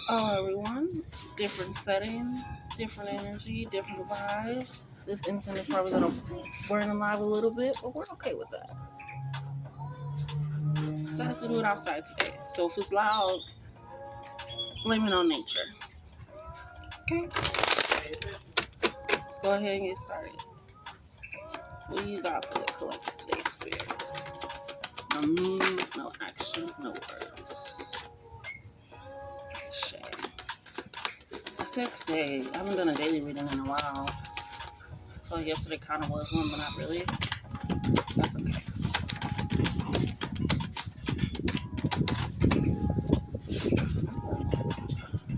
Oh, everyone, different setting, different energy, different vibe. This incense is probably gonna burn alive a little bit, but we're okay with that. Decided to do it outside today, so if it's loud, blame it on nature. Okay, let's go ahead and get started. What do you got for the collective today, Spirit? No meanings, no actions, no words. Shame. I said today, I haven't done a daily reading in a while. I feel like yesterday kind of was one, but not really. That's okay.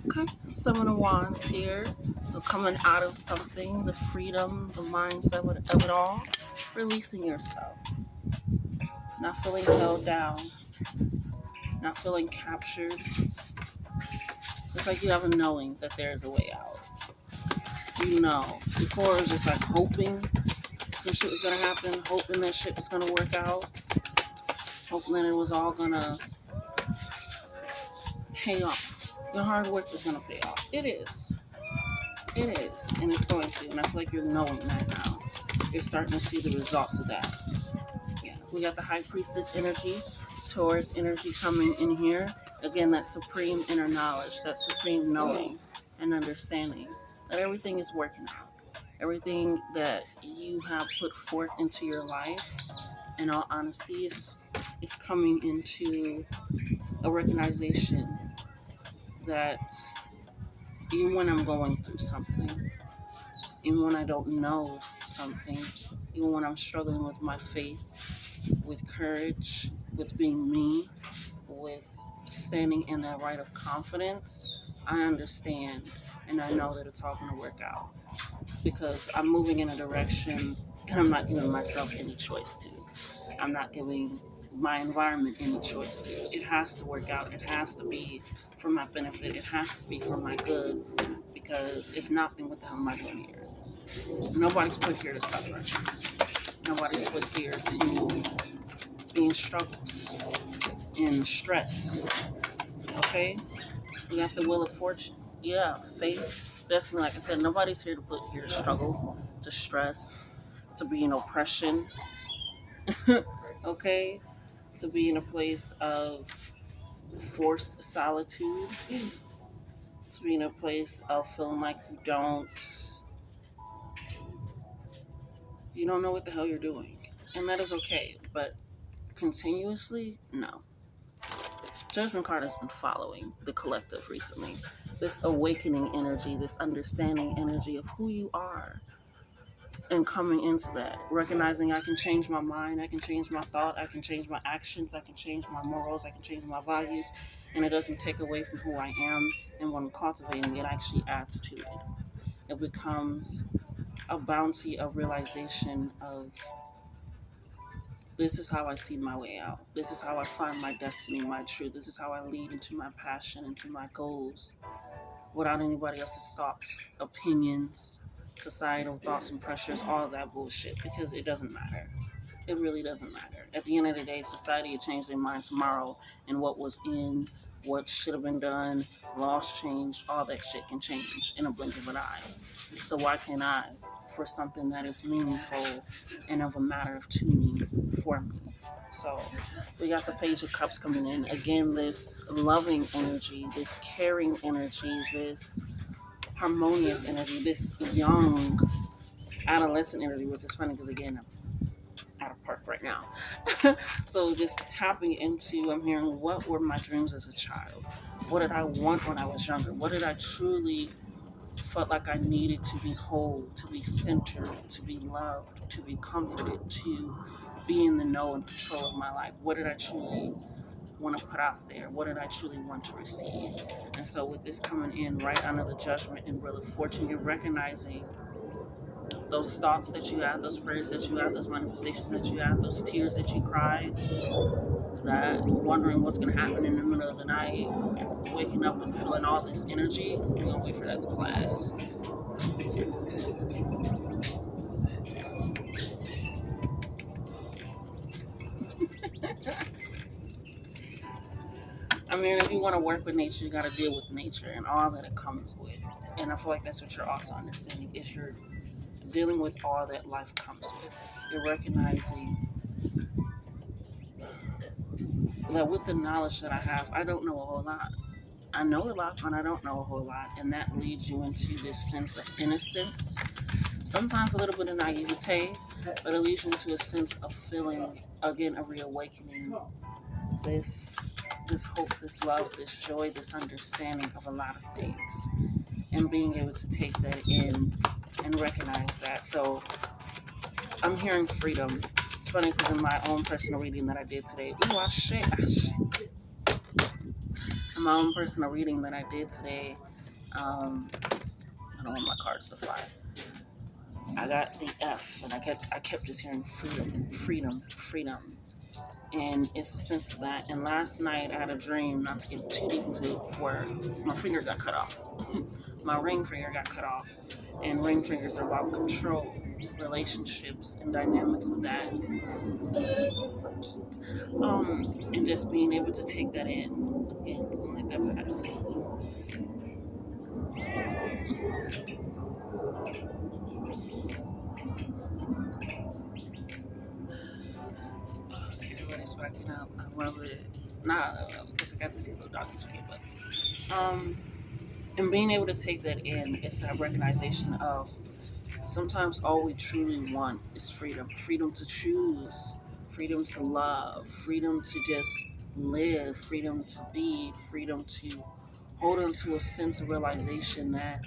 Okay, Seven of Wands here. So coming out of something, the freedom, the mindset of it all, releasing yourself, not feeling held down, not feeling captured. It's like you have a knowing that there is a way out. You know, before it was just like hoping some shit was gonna happen, hoping that shit was gonna work out, hoping that it was all gonna pay off. Your hard work is gonna pay off. It is. It is, and it's going to. And I feel like you're knowing that now. You're starting to see the results of that. Yeah, we got the High Priestess energy, Taurus energy coming in here. Again, that supreme inner knowledge, that supreme knowing and understanding that everything is working out. Everything that you have put forth into your life, in all honesty, is coming into a recognition that even when I'm going through something, even when I don't know something, even when I'm struggling with my faith, with courage, with being me, with standing in that right of confidence, I understand and I know that it's all going to work out because I'm moving in a direction and I'm not giving myself any choice to. I'm not giving my environment any choice to. It has to work out. It has to be for my benefit. It has to be for my good because if not, then what the hell am I doing here? Nobody's put here to suffer. Nobody's put here to be in struggles, in stress. Okay? We got the Wheel of Fortune. Yeah, fate, destiny. Like I said, nobody's here to put here to struggle, to stress, to be in oppression. Okay? To be in a place of forced solitude, to be in a place of feeling like you don't know what the hell you're doing. And that is okay. But continuously, no. Judgment card has been following the collective recently. This awakening energy, this understanding energy of who you are, and coming into that, recognizing I can change my mind, I can change my thought, I can change my actions, I can change my morals, I can change my values, and it doesn't take away from who I am. And when I'm cultivating, it actually adds to it. It becomes a bounty of realization of this is how I see my way out. This is how I find my destiny, my truth. This is how I lead into my passion, into my goals, without anybody else's thoughts, opinions, societal thoughts and pressures, all of that bullshit, because it doesn't matter. It really doesn't matter. At the end of the day, society will change their mind tomorrow, and what was in, what should have been done, laws change, all that shit can change in a blink of an eye. So why can't I, for something that is meaningful and of a matter of tuning for me? So we got the Page of Cups coming in. Again, this loving energy, this caring energy, this harmonious energy, this young adolescent energy, which is funny because, again, I'm out of park right now. So just tapping into, I'm hearing, what were my dreams as a child? What did I want when I was younger? What did I truly felt like I needed to be whole, to be centered, to be loved, to be comforted, to be in the know and control of my life? What did I truly want to put out there? What did I truly want to receive? And so with this coming in right under the Judgment and Wheel of Fortune, you're recognizing those thoughts that you had, those prayers that you had, those manifestations that you had, those tears that you cried, that wondering what's going to happen in the middle of the night, waking up and feeling all this energy. We're going to wait for that to class. I mean, if you want to work with nature, you got to deal with nature and all that it comes with. And I feel like that's what you're also understanding is you're dealing with all that life comes with. You're recognizing that with the knowledge that I have, I don't know a whole lot. I know a lot, but I don't know a whole lot. And that leads you into this sense of innocence, sometimes a little bit of naivete, but it leads you into a sense of feeling, again, a reawakening, this this hope, this love, this joy, this understanding of a lot of things, and being able to take that in and recognize that. So I'm hearing freedom. It's funny because in my own personal reading that I did today, ooh, in my own personal reading that I did today, I don't want my cards to fly. I got the F, and I kept just hearing freedom, freedom, freedom, and it's a sense of that. And last night I had a dream, not to get too deep into it, where my finger got cut off. My ring finger got cut off, and ring fingers are about control, relationships, and dynamics of that. So cute. And just being able to take that in, again, like that pass. Everybody's backing up. I love it. Not because I got to see little doggies for you, but and being able to take that in, it's that recognition of sometimes all we truly want is freedom. Freedom to choose, freedom to love, freedom to just live, freedom to be, freedom to hold on to a sense of realization that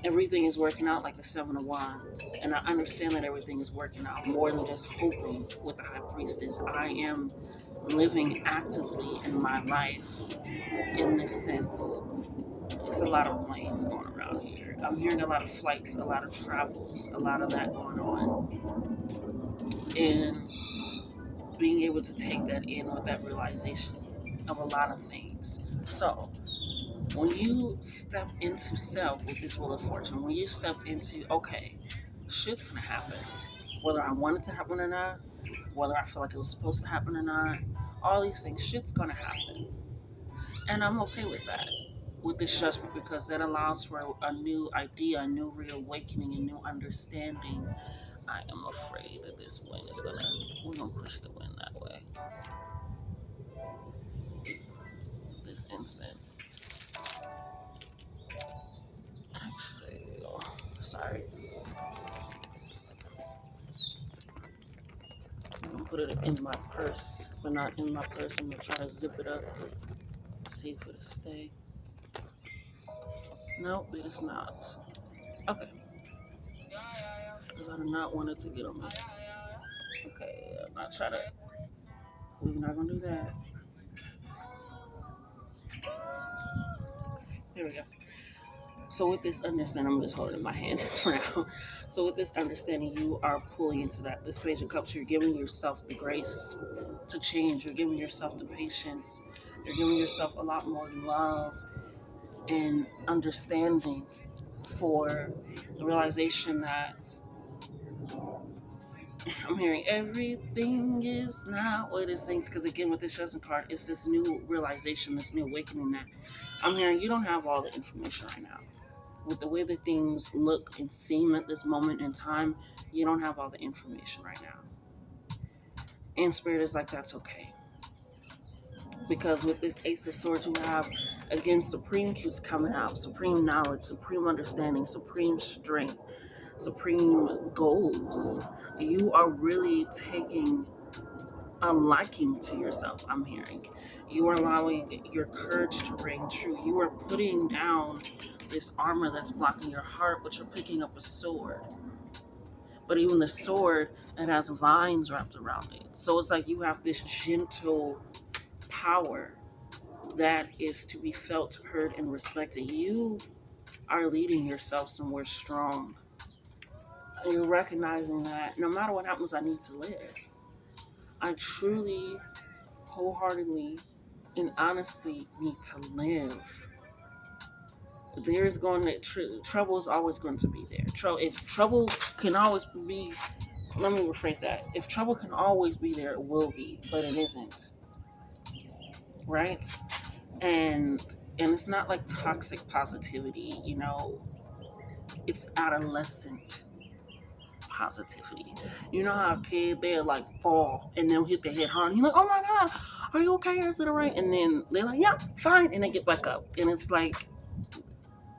everything is working out like the Seven of Wands. And I understand that everything is working out more than just hoping with the High Priestess. I am living actively in my life in this sense. It's a lot of planes going around here. I'm hearing a lot of flights, a lot of travels, a lot of that going on. And being able to take that in with that realization of a lot of things. So, when you step into self with this Wheel of Fortune, when you step into, okay, shit's gonna happen, whether I want it to happen or not, whether I feel like it was supposed to happen or not, all these things, shit's gonna happen. And I'm okay with that, with this judgment, because that allows for a new idea, a new reawakening, a new understanding. I am afraid that this wind is we're gonna push the wind that way. This incense. Actually, sorry. I'm gonna put it in my purse, but not in my purse. I'm gonna try to zip it up, see if it'll stay. Nope, it is not. Okay. I do not want it to get on me. Okay, I'm not trying to. We're not gonna do that. Okay, there we go. So with this understanding, I'm just holding it in my hand for now. So with this understanding, you are pulling into that. This Page of Cups, you're giving yourself the grace to change. You're giving yourself the patience. You're giving yourself a lot more love and understanding for the realization that I'm hearing everything is not what it seems. Because again, with this Judgment card, it's this new realization, this new awakening that I'm hearing you don't have all the information right now. With the way that things look and seem at this moment in time, you don't have all the information right now. And Spirit is like, that's okay. Because with this Ace of Swords, you have, again, supreme cues coming out, supreme knowledge, supreme understanding, supreme strength, supreme goals. You are really taking a liking to yourself, I'm hearing. You are allowing your courage to ring true. You are putting down this armor that's blocking your heart, but you're picking up a sword. But even the sword, it has vines wrapped around it. So it's like you have this gentle power that is to be felt, heard, and respected. You are leading yourself somewhere strong. And you're recognizing that no matter what happens, I need to live. I truly, wholeheartedly, and honestly need to live. There's going to trouble is always going to be there. If trouble can always be, let me rephrase that. If trouble can always be there, it will be, but it isn't. right? And it's not like toxic positivity, you know, it's adolescent positivity. You know how a kid, they'll like fall and they'll hit their head hard. And you're like, oh my God, are you okay? Is it all right? And then they're like, yeah, fine. And they get back up. And it's like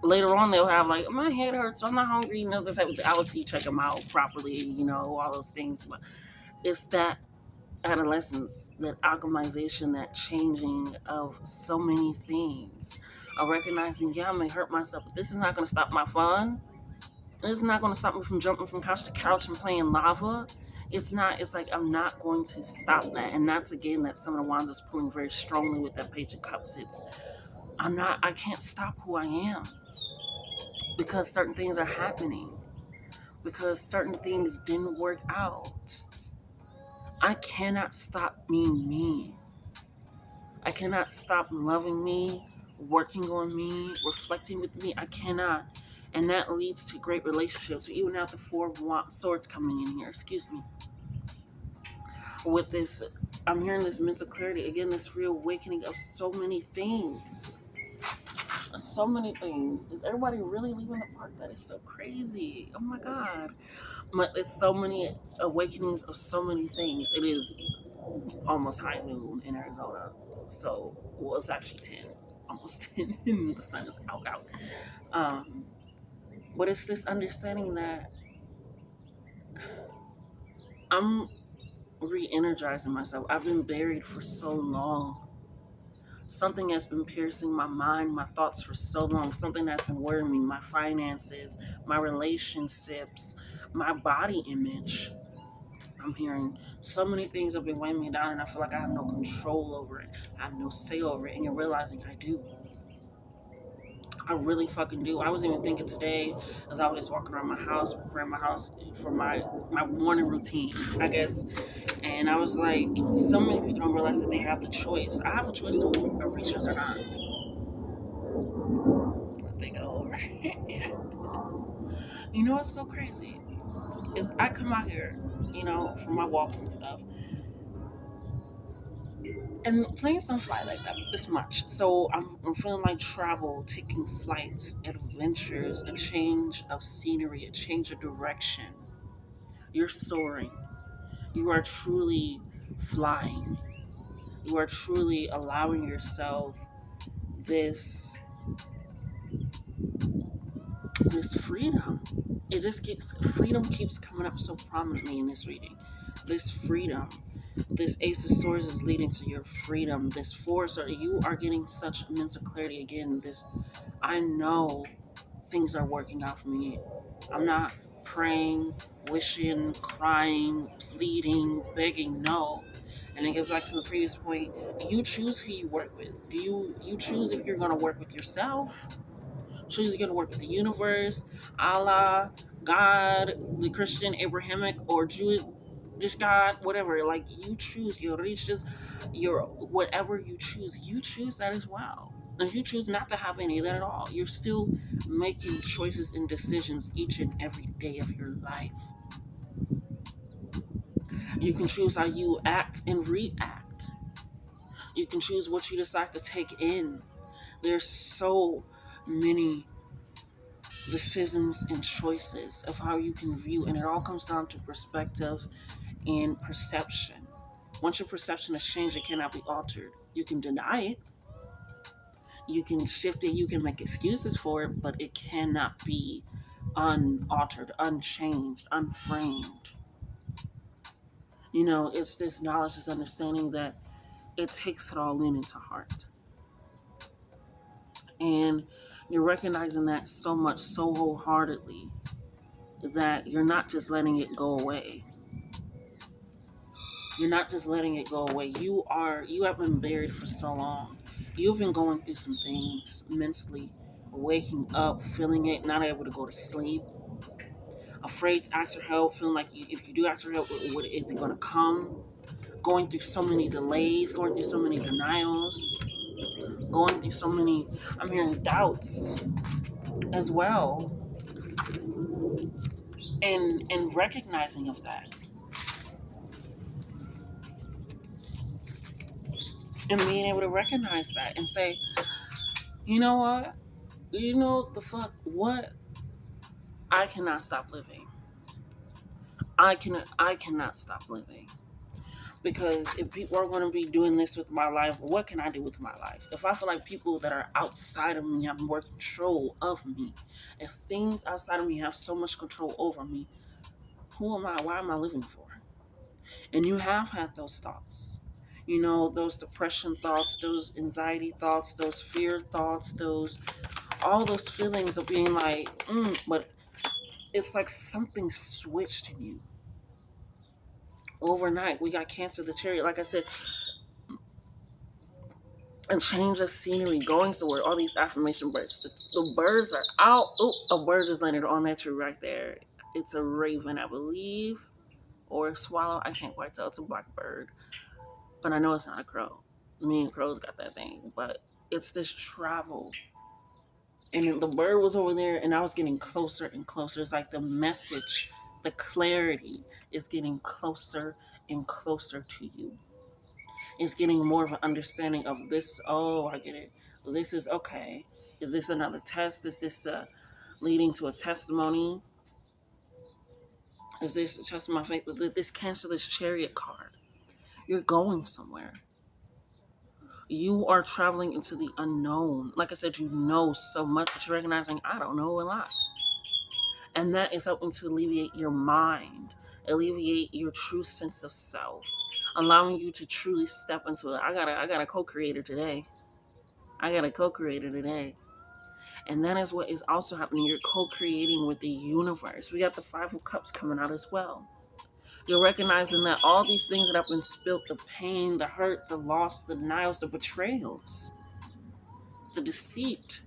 later on, they'll have like, my head hurts, I'm not hungry. You know, I would see check them out properly, you know, all those things. But it's that adolescence, that alchemization, that changing of so many things. Of recognizing, yeah, I may hurt myself, but this is not going to stop my fun. It's not going to stop me from jumping from couch to couch and playing lava. It's not. It's like I'm not going to stop that. And that's again that some of the wands is pulling very strongly with that Page of Cups. It's I'm not. I can't stop who I am because certain things are happening. Because certain things didn't work out. I cannot stop being me. I cannot stop loving me, working on me, reflecting with me. I cannot. And that leads to great relationships. Even now, the Four of Swords coming in here, excuse me. With this, I'm hearing this mental clarity. Again, this reawakening of so many things. So many things. Is everybody really leaving the park? That is so crazy. Oh my God. But it's so many awakenings of so many things. It is almost high noon in Arizona. So, well, it's actually 10. Almost 10. The sun is out. But it's this understanding that I'm re-energizing myself. I've been buried for so long. Something has been piercing my mind, my thoughts for so long. Something that's been worrying me, my finances, my relationships, my body image. I'm hearing so many things have been weighing me down, and I feel like I have no control over it. I have no say over it, and you're realizing I do. I really fucking do. I was even thinking today as I was just walking around my house, preparing my house for my morning routine, I guess. And I was like, so many people don't realize that they have the choice. I have a choice to reach this or not. Let they go over. You know what's so crazy? Is I come out here, you know, for my walks and stuff. And planes don't fly like that this much. So I'm feeling like travel, taking flights, adventures, a change of scenery, a change of direction. You're soaring. You are truly flying. You are truly allowing yourself this freedom. It just freedom keeps coming up so prominently in this reading. This freedom. This Ace of Swords is leading to your freedom. This Force, you are getting such mental clarity again. I know things are working out for me. I'm not praying, wishing, crying, pleading, begging. No. And it goes back to the previous point. Do you choose who you work with? Do you choose if you're going to work with yourself? Choose if you're going to work with the universe, Allah, God, the Christian, Abrahamic, or Jewish, just God, whatever. Like you choose your religious, your whatever you choose that as well. If you choose not to have any of that at all, you're still making choices and decisions each and every day of your life. You can choose how you act and react. You can choose what you decide to take in. There's so many decisions and choices of how you can view, and it all comes down to perspective and perception. Once your perception is changed, it cannot be altered. You can deny it, you can shift it, you can make excuses for it, but it cannot be unaltered, unchanged, unframed. You know, it's this knowledge, this understanding that it takes it all into heart. And you're recognizing that so much, so wholeheartedly, that you're not just letting it go away. You're not just letting it go away. You have been buried for so long. You've been going through some things mentally, waking up, feeling it, not able to go to sleep, afraid to ask for help, feeling like if you do ask for help, what is it going to come? Going through so many delays, going through so many denials, going through so many, I'm hearing doubts as well. And recognizing of that. And being able to recognize that and say, you know what? You know the fuck what? I cannot stop living. I cannot stop living. Because if people are going to be doing this with my life, what can I do with my life? If I feel like people that are outside of me have more control of me, if things outside of me have so much control over me, who am I? Why am I living for? And you have had those thoughts. You know, those depression thoughts, those anxiety thoughts, those fear thoughts, those all those feelings of being like, but it's like something switched in you overnight. We got Cancer the Chariot, like I said, and change of scenery, going somewhere. All these affirmation birds. The birds are out. Oh, a bird just landed on that tree right there. It's a raven, I believe, or a swallow. I can't quite tell. It's a black bird, but I know it's not a crow. Me and crows got that thing, but it's this travel. And then the bird was over there, and I was getting closer and closer. It's like the message, the clarity is getting closer and closer to you. It's getting more of an understanding of this. Oh, I get it. This is okay. Is this another test? Is this leading to a testimony? Is this a test of my faith? With this Cancer, this Chariot card, you're going somewhere. You are traveling into the unknown. Like I said, you know so much, but you're recognizing I don't know a lot. And that is helping to alleviate your mind, alleviate your true sense of self, allowing you to truly step into it. I got a co-creator today. I got a co-creator today. And that is what is also happening. You're co-creating with the universe. We got the Five of Cups coming out as well. You're recognizing that all these things that have been spilt, the pain, the hurt, the loss, the denials, the betrayals, the deceit,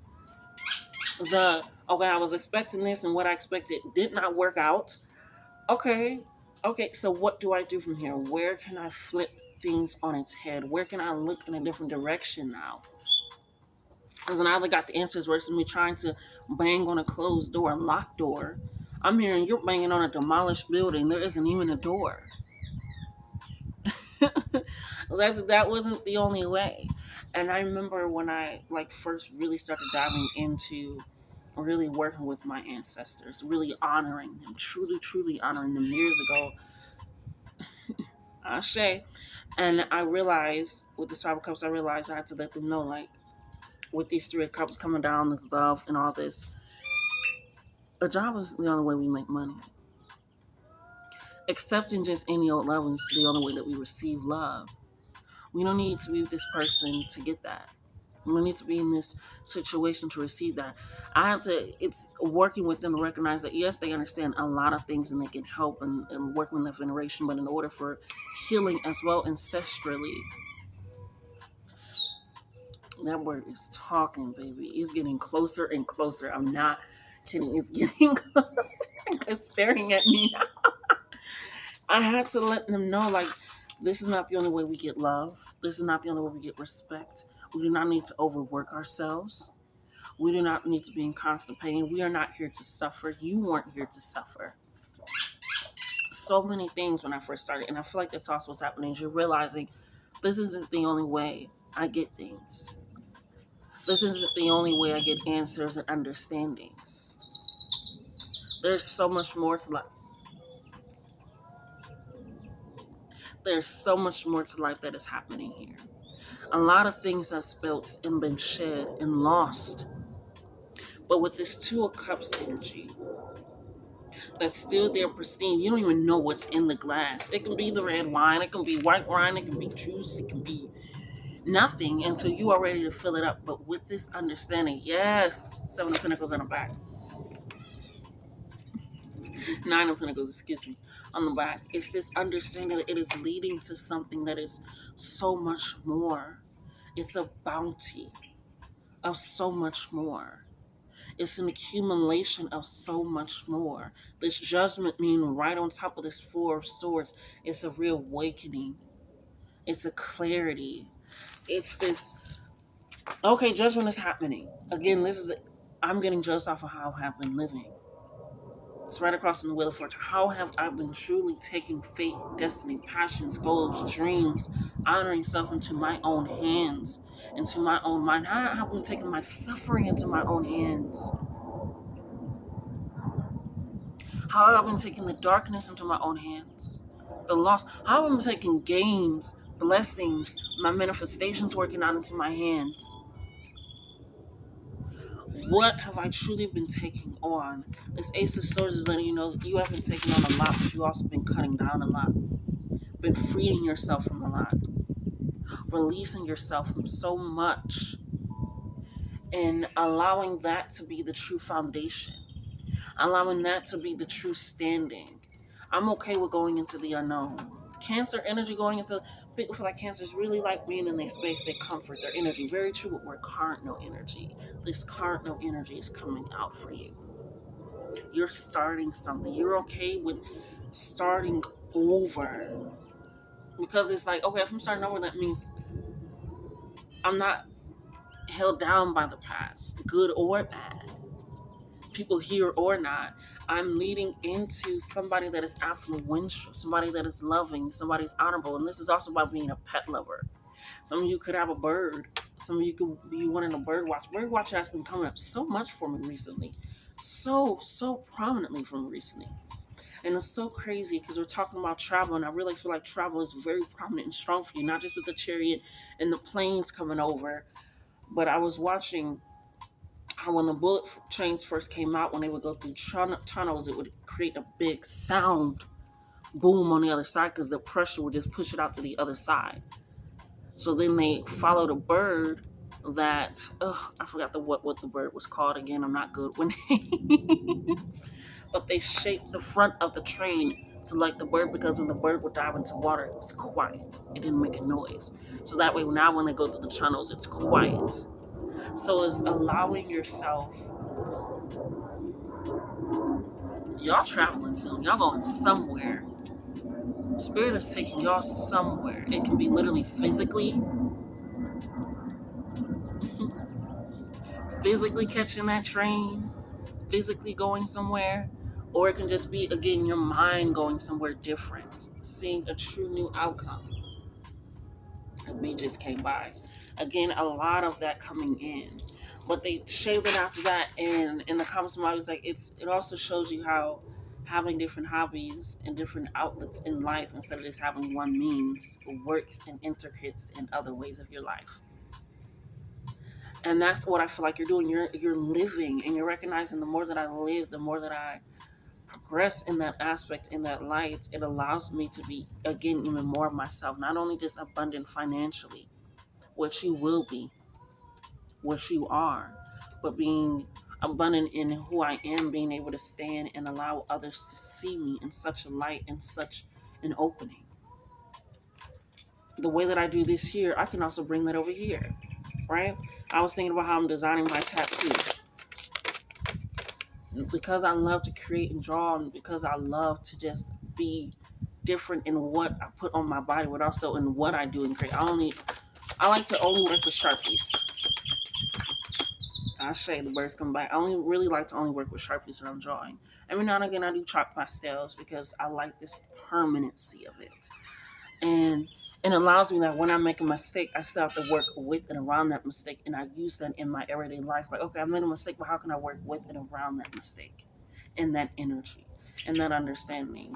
okay, I was expecting this and what I expected did not work out. Okay, so what do I do from here? Where can I flip things on its head? Where can I look in a different direction now? Because now I got the answers versus me trying to bang on a closed door, a locked door. I'm hearing you're banging on a demolished building. There isn't even a door. That wasn't the only way. And I remember when I first really started diving into really working with my ancestors, really honoring them, truly honoring them years ago. Ashe. And I realized with the Five of Cups, I realized I had to let them know, like, with these Three of Cups coming down, this love and all this, a job is the only way we make money. Accepting just any old love is the only way that we receive love. We don't need to be with this person to get that. We need to be in this situation to receive that. It's working with them to recognize that, yes, they understand a lot of things and they can help and work with that generation, but in order for healing as well ancestrally, that word is talking, baby. It's getting closer and closer. I'm not kidding. It's getting closer. It's staring at me now. I had to let them know, like, this is not the only way we get love. This is not the only way we get respect. We do not need to overwork ourselves. We do not need to be in constant pain. We are not here to suffer. You weren't here to suffer. So many things when I first started, and I feel like that's also what's happening. Is you're realizing this isn't the only way I get things. This isn't the only way I get answers and understandings. There's so much more to life. There's so much more to life that is happening here. A lot of things have spilt and been shed and lost. But with this Two of Cups energy, that's still there pristine. You don't even know what's in the glass. It can be the red wine, it can be white wine, it can be juice, it can be nothing until you are ready to fill it up. But with this understanding, yes, Seven of Pentacles on the back. Nine of Pentacles, excuse me, on the back. It's this understanding that it is leading to something that is so much more. It's a bounty of so much more. It's an accumulation of so much more. This judgment mean right on top of this Four of Swords. It's a reawakening. It's a clarity. It's this, okay, judgment is happening. Again, I'm getting judged off of how I've been living. It's right across from the Wheel of Fortune. How have I been truly taking fate, destiny, passions, goals, dreams, honoring self into my own hands, into my own mind? How have I been taking my suffering into my own hands? How have I been taking the darkness into my own hands? The loss. How have I been taking gains, blessings, my manifestations working out into my hands? What have I truly been taking on? This Ace of Swords is letting you know that you have been taking on a lot, but you've also been cutting down a lot. Been freeing yourself from a lot. Releasing yourself from so much. And allowing that to be the true foundation. Allowing that to be the true standing. I'm okay with going into the unknown. Cancer energy going into people feel like Cancers really like being in their space, they comfort their energy. Very true, but we're cardinal energy. This cardinal energy is coming out for you. You're starting something. You're okay with starting over. Because it's like, okay, if I'm starting over, that means I'm not held down by the past, good or bad. People here or not. I'm leading into somebody that is affluential, somebody that is loving, somebody's honorable. And this is also about being a pet lover. Some of you could have a bird. Some of you could be wanting a bird watch. Bird watch has been coming up so much for me recently. So prominently for me recently. And it's so crazy because we're talking about travel, and I really feel like travel is very prominent and strong for you, not just with the chariot and the planes coming over. But I was watching how when the bullet trains first came out, when they would go through tunnels, it would create a big sound boom on the other side because the pressure would just push it out to the other side. So then they followed a bird that, I forgot what the bird was called again. I'm not good with names. But they shaped the front of the train to like the bird, because when the bird would dive into water, it was quiet. It didn't make a noise. So that way now when they go through the tunnels, it's quiet. So it's allowing yourself. Y'all traveling soon. Y'all going somewhere. Spirit is taking y'all somewhere. It can be literally physically catching that train, physically going somewhere, or it can just be, again, your mind going somewhere different, seeing a true new outcome. And we just came by. Again, a lot of that coming in. But they shaved it after that, and in the comments, I was like, it also shows you how having different hobbies and different outlets in life, instead of just having one means, works and intricates in other ways of your life. And that's what I feel like you're doing. You're living, and you're recognizing the more that I live, the more that I progress in that aspect, in that light, it allows me to be, again, even more of myself. Not only just abundant financially, which you will be, which you are, but being abundant in who I am, being able to stand and allow others to see me in such a light and such an opening. The way that I do this here, I can also bring that over here, right? I was thinking about how I'm designing my tattoo. Because I love to create and draw, and because I love to just be different in what I put on my body, but also in what I do and create. I like to only work with Sharpies. I'll show you, the birds come by. I only really like to only work with Sharpies when I'm drawing. Every now and again I do chalk pastels because I like this permanency of it. And it allows me that when I make a mistake, I still have to work with and around that mistake, and I use that in my everyday life. Like, okay, I made a mistake, but how can I work with and around that mistake and that energy and that understanding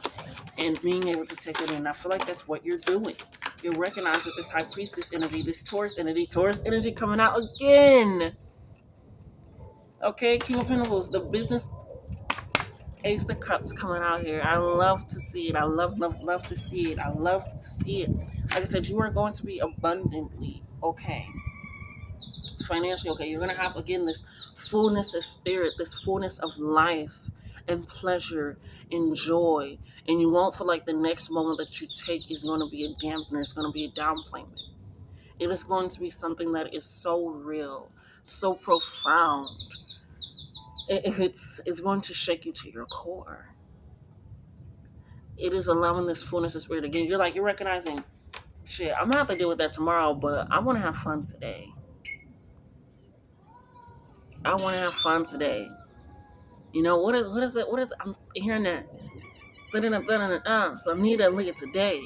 and being able to take it in? I feel like that's what you're doing. You're recognizing this High Priestess energy, this Taurus energy coming out again. Okay, King of Pentacles, the business Ace of Cups coming out here. I love to see it. I love to see it. I love to see it. Like I said, you are going to be abundantly okay. Financially okay. You're going to have, again, this fullness of spirit, this fullness of life and pleasure and joy. And you won't feel like the next moment that you take is going to be a dampener. It's going to be a downpayment. It is going to be something that is so real, so profound. It's going to shake you to your core. It is allowing this fullness of spirit again. You're recognizing, shit, I'm gonna have to deal with that tomorrow, but I want to have fun today. I want to have fun today. You know, what is it? What is I'm hearing that? So I need that nigga today.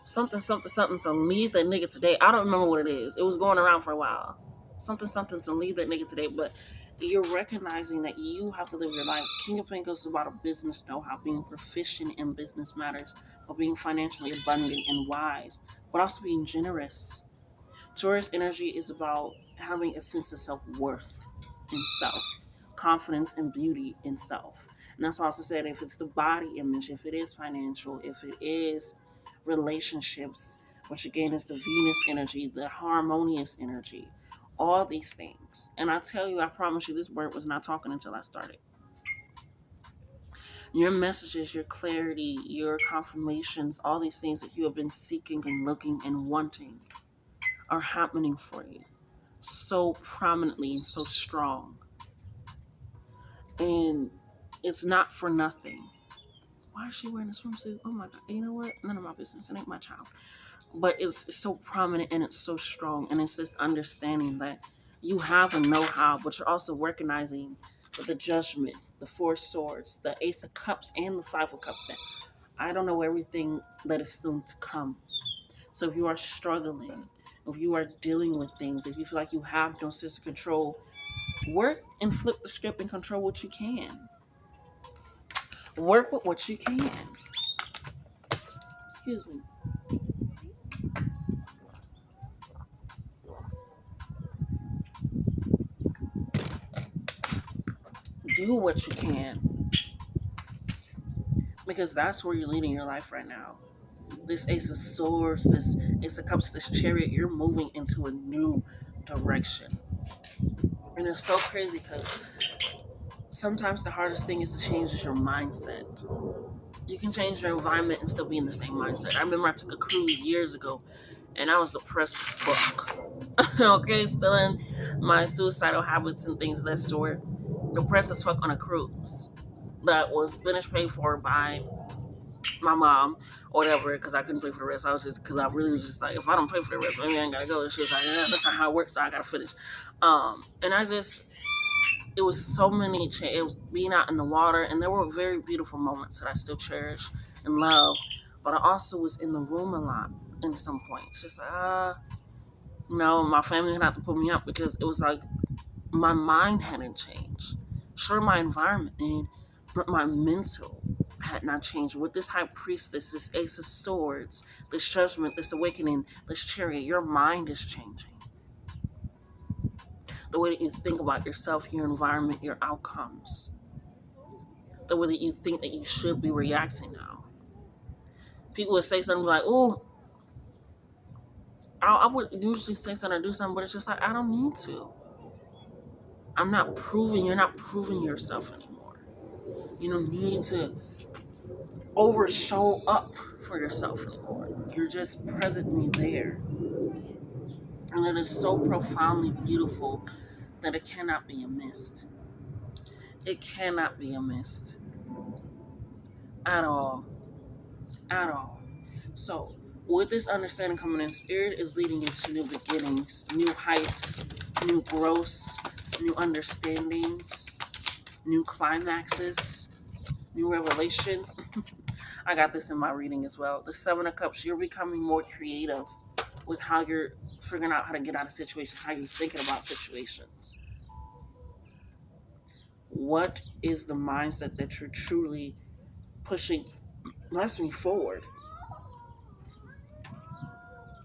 Something, something, something. So leave that nigga today. I don't remember what it is. It was going around for a while. Something, something. So leave that nigga today. But you're recognizing that you have to live your life. King of Pentacles is about a business know-how, being proficient in business matters, but being financially abundant and wise, but also being generous. Taurus energy is about having a sense of self-worth in self, confidence and beauty in self. And that's why I also said if it's the body image, if it is financial, if it is relationships, which again is the Venus energy, the harmonious energy, all these things. And I tell you, I promise you, this word was not talking until I started. Your messages, your clarity, your confirmations, all these things that you have been seeking and looking and wanting are happening for you so prominently and so strong. And it's not for nothing. Why is she wearing a swimsuit? Oh my God. You know what? None of my business. It ain't my child. But it's so prominent and it's so strong. And it's this understanding that you have a know-how, but you're also recognizing the Judgment, the Four Swords, the Ace of Cups, and the Five of Cups. That I don't know everything that is soon to come. So if you are struggling, if you are dealing with things, if you feel like you have no sense of control, work and flip the script and control what you can. Work with what you can. Excuse me. Do what you can. Because that's where you're leading your life right now. This Ace of Swords, this Ace of Cups, this Chariot, you're moving into a new direction. And it's so crazy because sometimes the hardest thing is to change is your mindset. You can change your environment and still be in the same mindset. I remember I took a cruise years ago and I was depressed as fuck. Okay, still in my suicidal habits and things of that sort. Depressed as fuck on a cruise that was finished paid for by my mom or whatever, because I couldn't pay for the rest. I was just, because I really was just like, if I don't pay for the rest, maybe I ain't gotta go. And she was like, yeah, that's not how it works, so I gotta finish. And I just, it was so many, it was being out in the water, and there were very beautiful moments that I still cherish and love, but I also was in the room a lot in some points. Just like, my family had to put me up because it was like my mind hadn't changed. Sure, my environment did, but my mental had not changed. With this High Priestess, this Ace of Swords, this Judgment, this Awakening, this Chariot, your mind is changing. The way that you think about yourself, your environment, your outcomes. The way that you think that you should be reacting now. People would say something like, oh, I would usually say something or do something, but it's just like, I don't need to. You're not proving yourself anymore. You don't need to show up for yourself anymore. You're just presently there. And it is so profoundly beautiful that it cannot be missed. It cannot be missed. At all. At all. So, with this understanding coming in, Spirit is leading you to new beginnings, new heights, new growths, new understandings, new climaxes, new revelations. I got this in my reading as well. The Seven of Cups, you're becoming more creative with how you're figuring out how to get out of situations, how you're thinking about situations. What is the mindset that you're truly pushing forward?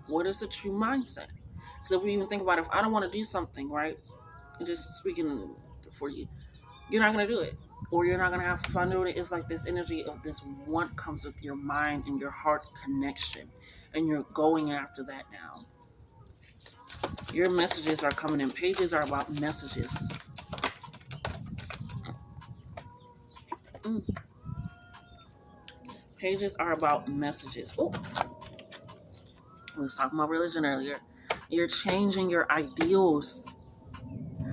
What is the true mindset? Because if we even think about it, if I don't want to do something, right? Just speaking for you, you're not going to do it. Or you're not going to have fun doing it. It's like this energy of this want comes with your mind and your heart connection. And you're going after that now. Your messages are coming in. Pages are about messages. Pages are about messages. Oh, we was talking about religion earlier. You're changing your ideals.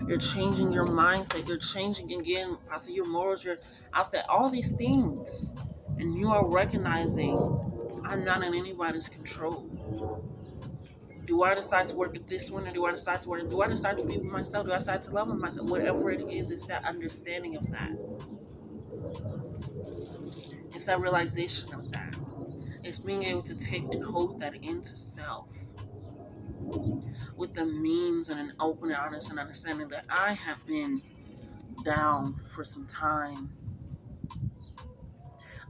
You're changing your mindset. You're changing again. I see your morals. I said all these things, and you are recognizing I'm not in anybody's control. Do I decide to work with this one, or do I decide to be with myself? Do I decide to love myself? Whatever it is, it's that understanding of that. It's that realization of that. It's being able to take and hold that into self with the means and an open and honest and understanding that I have been down for some time.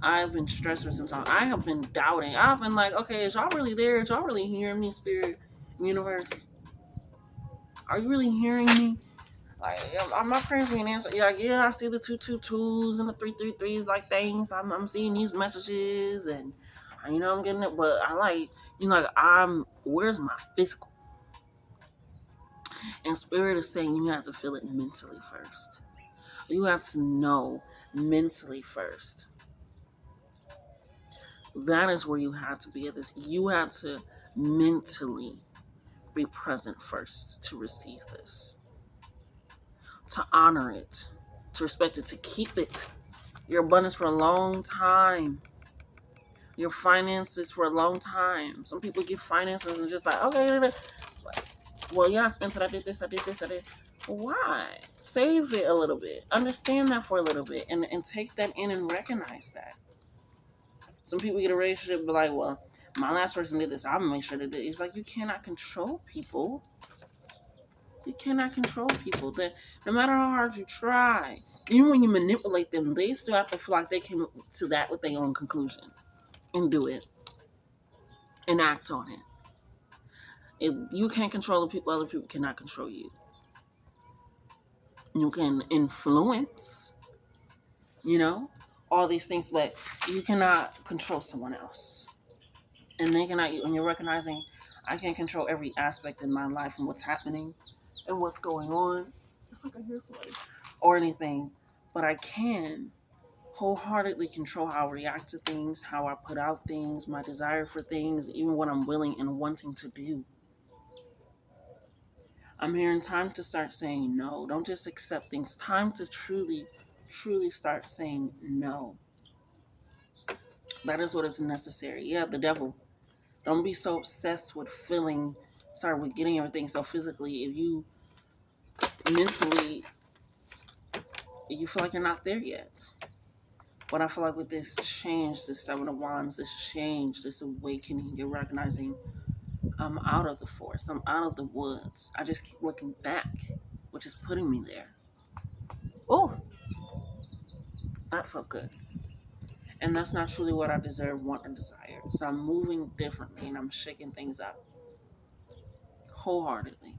I've been stressed for some time. I have been doubting. I've been like, okay, is y'all really there? Is y'all really hearing me, spirit, universe? Are you really hearing me? Like, am my prayers being answered? Yeah, I see the 222s and the 333s, like things. I'm seeing these messages, and I'm getting it. But I like, where's my physical? And spirit is saying you have to feel it mentally first. You have to know mentally first. That is where you have to be at this. You have to mentally be present first to receive this, to honor it, to respect it, to keep it. Your abundance for a long time. Your finances for a long time. Some people get finances and just like, okay, it's like, well, yeah, I spent it, I did this, I did this, I did. Why? Save it a little bit. Understand that for a little bit and take that in and recognize that. Some people get a relationship and be like, well, my last person did this, I'm gonna make sure they did. It's like you cannot control people. You cannot control people. That no matter how hard you try, even when you manipulate them, they still have to feel like they came to that with their own conclusion and do it and act on it. If you can't control the people, other people cannot control you. You can influence, all these things, but you cannot control someone else. And they cannot, when you're recognizing, I can't control every aspect in my life and what's happening and what's going on. It's like I hear somebody or anything, but I can wholeheartedly control how I react to things, how I put out things, my desire for things, even what I'm willing and wanting to do. I'm hearing time to start saying no. Don't just accept things. Time to truly, truly start saying no. That is what is necessary. Yeah, the devil. Don't be so obsessed with with getting everything so physically. If you mentally, you feel like you're not there yet. But I feel like with this change, this Seven of Wands, this change, this awakening, you're recognizing I'm out of the forest. I'm out of the woods. I just keep looking back, which is putting me there. Oh, that felt good. And that's not truly what I deserve, want, or desire. So I'm moving differently and I'm shaking things up wholeheartedly.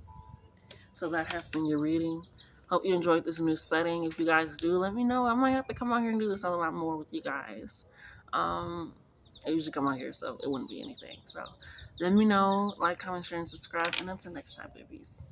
So that has been your reading. Hope you enjoyed this new setting. If you guys do, let me know. I might have to come out here and do this a lot more with you guys. I usually come out here, so it wouldn't be anything. So let me know, like, comment, share, and subscribe. And until next time, babies.